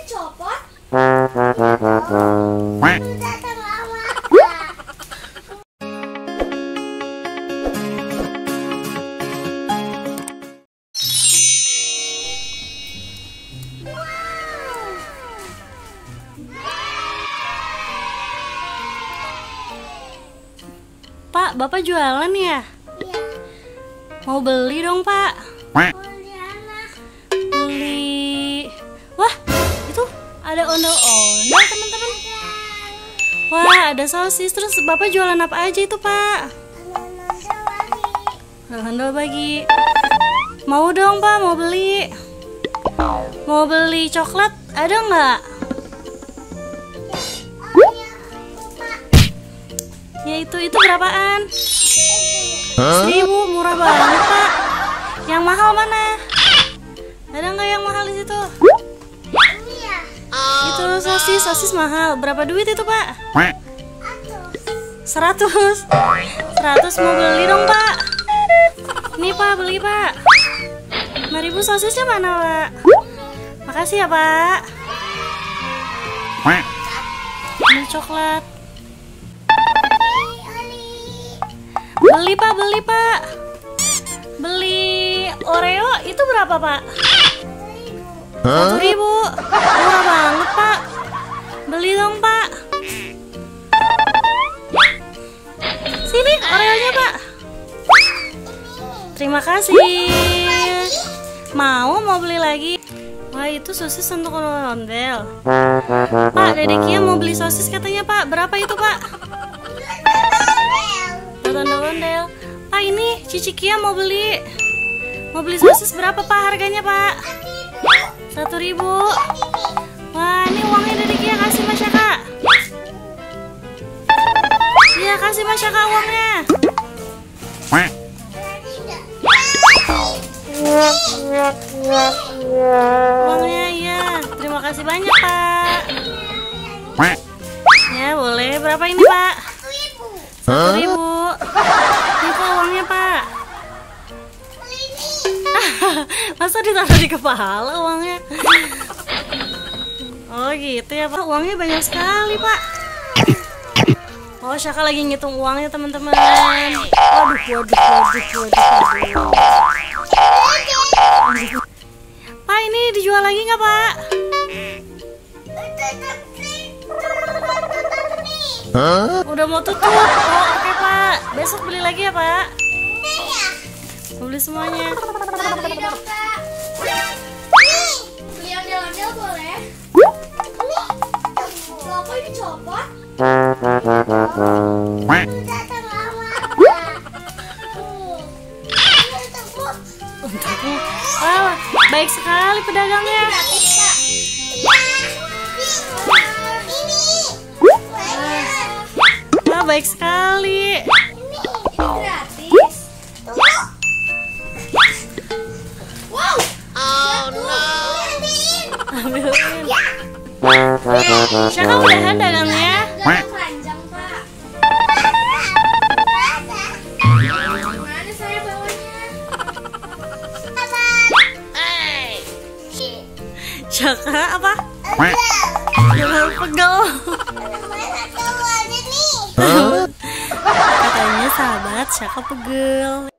dicopot? Datang lama. Pak, Bapak jualan ya? Iya. Mau beli dong, Pak. Beli. Wah, itu ada ondel-ondel, teman-teman. Wah, ada sosis. Terus Bapak jualan apa aja itu, Pak? Ondel bagi. Mau dong, Pak, mau beli. Mau beli coklat, ada nggak? Ya itu berapaan? 1.000, murah banget, Pak. Yang mahal mana? Ada nggak yang mahal di situ? Itu sosis mahal. Berapa duit itu, Pak? 100. 100 mau beli dong, Pak. Nih, Pak, beli, Pak. 5.000 sosisnya mana, Pak? Makasih ya, Pak. Ini coklat. Beli, Pak, beli, Pak. Beli Oreo itu berapa, Pak? 1.000. Murah banget, Pak. Beli dong, Pak. Sini Oreonya, Pak. Terima kasih. Mau beli lagi? Wah, itu sosis untuk ondel. Pak, Dedek Kia mau beli sosis katanya, Pak. Berapa itu, Pak? Ondel-ondel. Pak, ini Cici Kia mau beli sosis berapa, Pak, harganya, Pak? 1.000. Wah, ini uangnya Dedek Kia, kasih Mas Yaka. Iya, kasih Mas Yaka uangnya. Uangnya, iya. Terima kasih banyak, Pak. Ya, boleh. Berapa ini, Pak? 1.000. Ini, Pak, uangnya, Pak. Masa ditaruh di kepala uangnya? Oh gitu ya, Pak. Uangnya banyak sekali, Pak. Oh, Syaka lagi ngitung uangnya, teman-teman. Waduh. Pak, ini dijual lagi nggak, Pak? Udah mau tutup. Oh, oke, Pak. Besok beli lagi ya, Pak. Beli semuanya. Beli ondel-ondel boleh? Bapak dicopot? Datang lama. Untukmu. Wah, baik sekali pedagangnya. Wah, baik sekali. Gratis. Wow. Oh no. Ambilin. Syaka udahan dagangnya. Jangan panjang, Pak. Mana saya bawanya? Syaka apa? Jangan pegel. Katanya sahabat Syaka pegel.